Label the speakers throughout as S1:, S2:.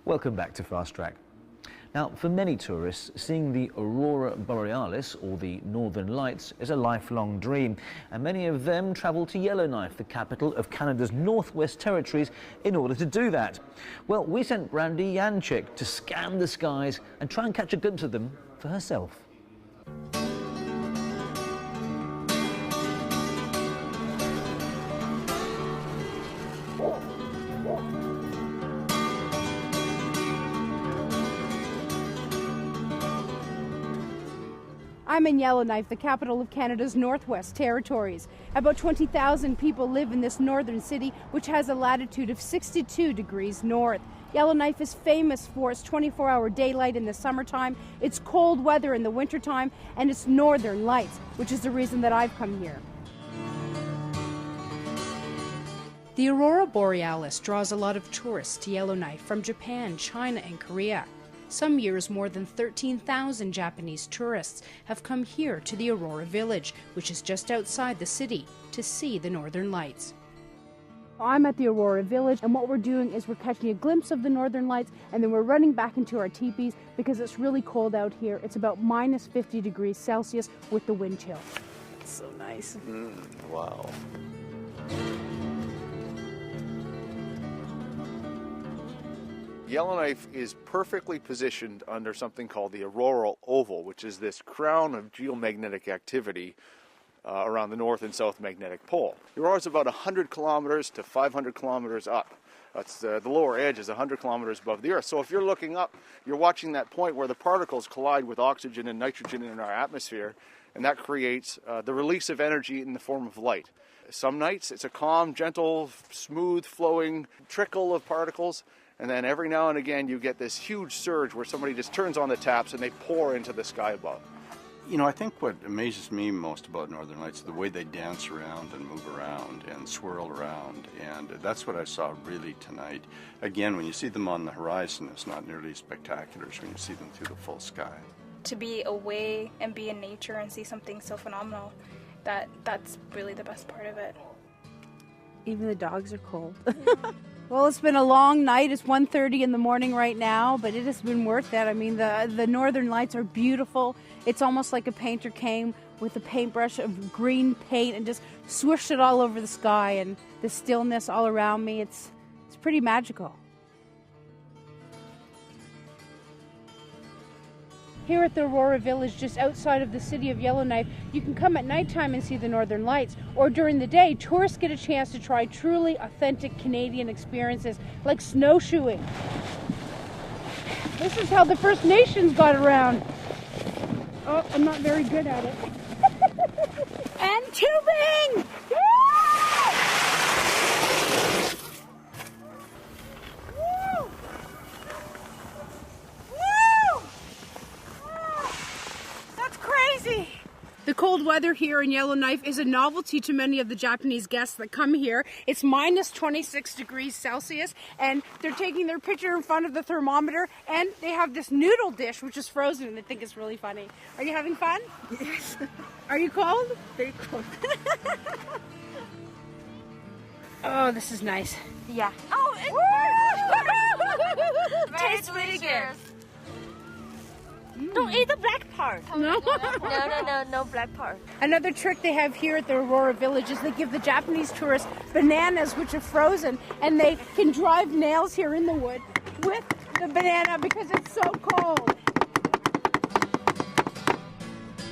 S1: Welcome back to Fast Track. Now, for many tourists, seeing the Aurora Borealis, or the Northern Lights, is a lifelong dream, and many of them travel to Yellowknife, the capital of Canada's Northwest Territories, in order to do that. Well, we sent Brandy Yanchik to scan the skies and try and catch a glimpse of them for herself.
S2: I'm in Yellowknife, the capital of Canada's Northwest Territories. About 20,000 people live in this northern city, which has a latitude of 62 degrees north. Yellowknife is famous for its 24-hour daylight in the summertime, its cold weather in the wintertime, and its northern lights, which is the reason that I've come here.
S3: The Aurora Borealis draws a lot of tourists to Yellowknife from Japan, China, and Korea. Some years, more than 13,000 Japanese tourists have come here to the Aurora Village, which is just outside the city, to see the Northern Lights.
S2: I'm at the Aurora Village, and what we're doing is we're catching a glimpse of the Northern Lights, and then we're running back into our teepees because it's really cold out here. It's about minus 50 degrees Celsius with the wind chill. It's so nice.
S4: Wow. Yellowknife is perfectly positioned under something called the auroral oval, which is this crown of geomagnetic activity around the north and south magnetic pole. The aurora is about 100 kilometers to 500 kilometers up. That's the lower edge is 100 kilometers above the Earth. So if you're looking up, you're watching that point where the particles collide with oxygen and nitrogen in our atmosphere, and that creates the release of energy in the form of light. Some nights it's a calm, gentle, smooth flowing trickle of particles. And then every now and again you get this huge surge where somebody just turns on the taps and they pour into the sky above.
S5: You know, I think what amazes me most about Northern Lights is the way they dance around and move around and swirl around. And that's what I saw really tonight. Again, when you see them on the horizon, it's not nearly as spectacular as when you see them through the full sky.
S6: To be away and be in nature and see something so phenomenal, that's really the best part of it.
S2: Even the dogs are cold. Well, it's been a long night. It's 1:30 in the morning right now, but it has been worth it. I mean, the Northern Lights are beautiful. It's almost like a painter came with a paintbrush of green paint and just swooshed it all over the sky, and the stillness all around me. It's pretty magical. Here at the Aurora Village, just outside of the city of Yellowknife, you can come at nighttime and see the Northern Lights, or during the day, tourists get a chance to try truly authentic Canadian experiences like snowshoeing. This is how the First Nations got around. Oh, I'm not very good at it. And tubing! The cold weather here in Yellowknife is a novelty to many of the Japanese guests that come here. It's minus 26 degrees Celsius, and they're taking their picture in front of the thermometer, and they have this noodle dish which is frozen, and they think it's really funny. Are you having fun? Yes. Are you cold? Very cold. Oh, this is nice.
S6: Yeah.
S7: Oh, it tastes really good. Don't eat the black part.
S2: No.
S7: No black part.
S2: Another trick they have here at the Aurora Village is they give the Japanese tourists bananas which are frozen, and they can drive nails here in the wood with the banana because it's so cold.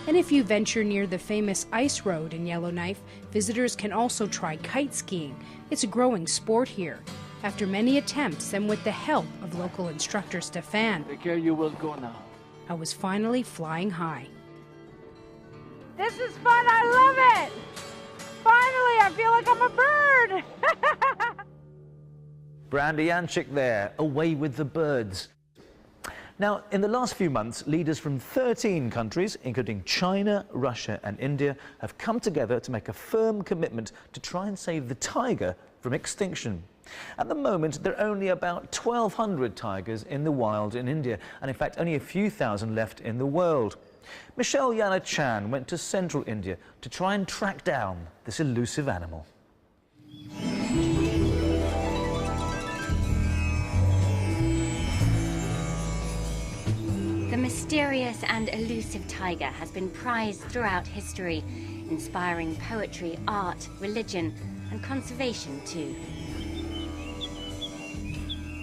S3: And if you venture near the famous Ice Road in Yellowknife, visitors can also try kite skiing. It's a growing sport here. After many attempts and with the help of local instructor Stefan,
S8: take care, you will go now.
S3: I was finally flying high.
S2: This is fun, I love it! Finally, I feel like I'm a bird!
S1: Brandy Yanchik there, away with the birds. Now, in the last few months, leaders from 13 countries, including China, Russia and India, have come together to make a firm commitment to try and save the tiger from extinction. At the moment, there are only about 1,200 tigers in the wild in India, and in fact only a few thousand left in the world. Michelle Yana Chan went to central India to try and track down this elusive animal.
S8: mysterious and elusive tiger has been prized throughout history, inspiring poetry, art, religion, and conservation too.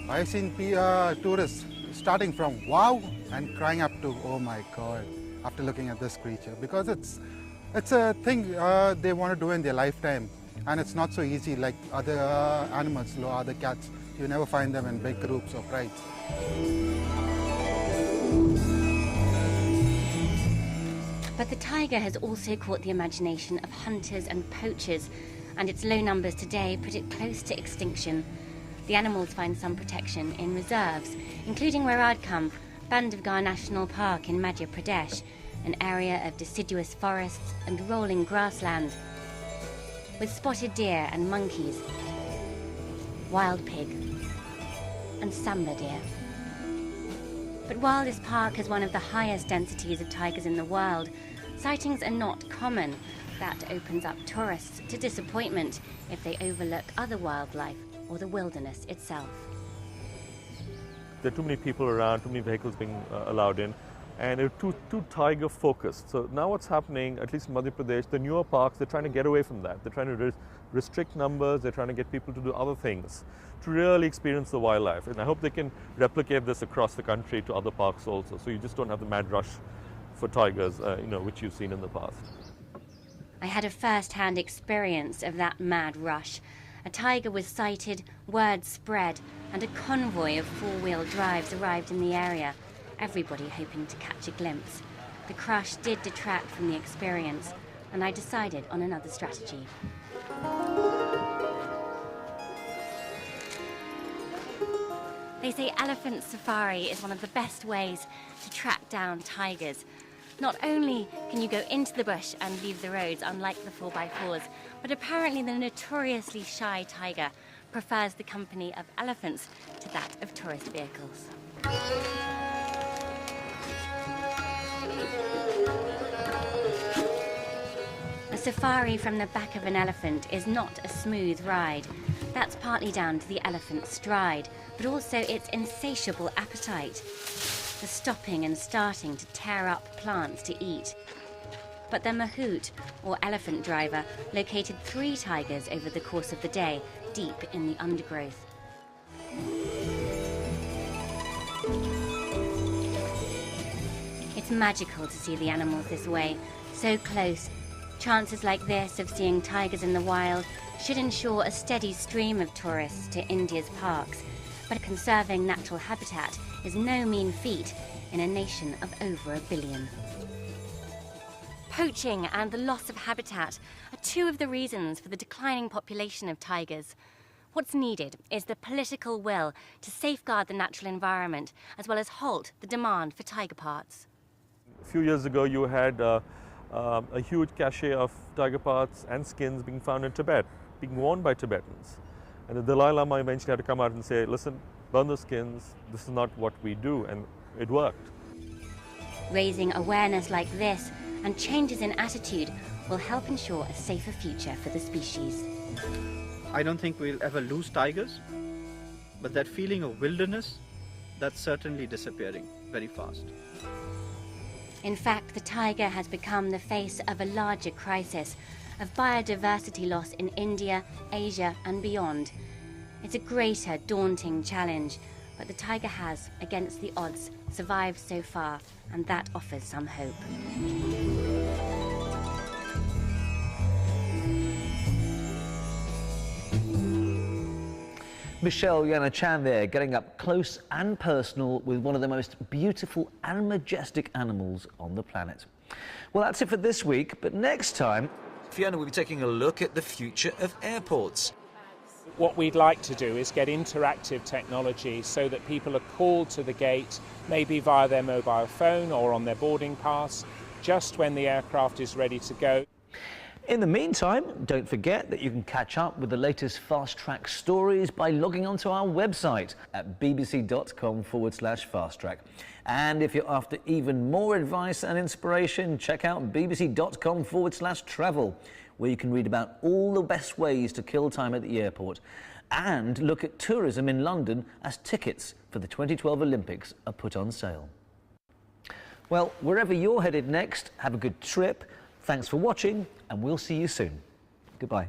S9: I've seen tourists starting from wow and crying up to oh my God after looking at this creature, because it's a thing they want to do in their lifetime, and it's not so easy like other animals, other cats. You never find them in big groups or prides.
S8: But the tiger has also caught the imagination of hunters and poachers, and its low numbers today put it close to extinction. The animals find some protection in reserves, including where I'd come, Bandhavgarh National Park in Madhya Pradesh, an area of deciduous forests and rolling grassland, with spotted deer and monkeys, wild pig, and samba deer. But while this park has one of the highest densities of tigers in the world, sightings are not common. That opens up tourists to disappointment if they overlook other wildlife or the wilderness itself.
S10: There are too many people around, too many vehicles being allowed in, and they're too tiger focused. So now what's happening, at least in Madhya Pradesh, the newer parks, they're trying to get away from that. They're trying to restrict numbers, they're trying to get people to do other things, to really experience the wildlife. And I hope they can replicate this across the country to other parks also, so you just don't have the mad rush for tigers, which you've seen in the past.
S8: I had a first-hand experience of that mad rush. A tiger was sighted, word spread, and a convoy of four-wheel drives arrived in the area, everybody hoping to catch a glimpse. The crush did detract from the experience, and I decided on another strategy. They say elephant safari is one of the best ways to track down tigers. Not only can you go into the bush and leave the roads, unlike the 4x4s, but apparently the notoriously shy tiger prefers the company of elephants to that of tourist vehicles. A safari from the back of an elephant is not a smooth ride. That's partly down to the elephant's stride, but also its insatiable appetite. The stopping and starting to tear up plants to eat. But the mahout, or elephant driver, located 3 tigers over the course of the day, deep in the undergrowth. It's magical to see the animals this way, so close. Chances like this of seeing tigers in the wild should ensure a steady stream of tourists to India's parks. But conserving natural habitat is no mean feat in a nation of over 1 billion. Poaching and the loss of habitat are 2 of the reasons for the declining population of tigers. What's needed is the political will to safeguard the natural environment, as well as halt the demand for tiger parts.
S10: A few years ago, you had a huge cache of tiger parts and skins being found in Tibet, being worn by Tibetans. And the Dalai Lama eventually had to come out and say, listen, burn the skins, this is not what we do, and it worked.
S8: Raising awareness like this and changes in attitude will help ensure a safer future for the species.
S11: I don't think we'll ever lose tigers, but that feeling of wilderness, that's certainly disappearing very fast.
S8: In fact, the tiger has become the face of a larger crisis of biodiversity loss in India, Asia and beyond. It's a greater, daunting challenge, but the tiger has, against the odds, survived so far, and that offers some hope.
S1: Michelle Yanachan there, getting up close and personal with one of the most beautiful and majestic animals on the planet. Well, that's it for this week, but next time, Fiona will be taking a look at the future of airports.
S12: What we'd like to do is get interactive technology so that people are called to the gate, maybe via their mobile phone or on their boarding pass, just when the aircraft is ready to go.
S1: In the meantime, don't forget that you can catch up with the latest Fast Track stories by logging onto our website at bbc.com/Fast Track. And if you're after even more advice and inspiration, check out bbc.com/travel, where you can read about all the best ways to kill time at the airport and look at tourism in London as tickets for the 2012 Olympics are put on sale. Well, wherever you're headed next, have a good trip. Thanks for watching, and we'll see you soon. Goodbye.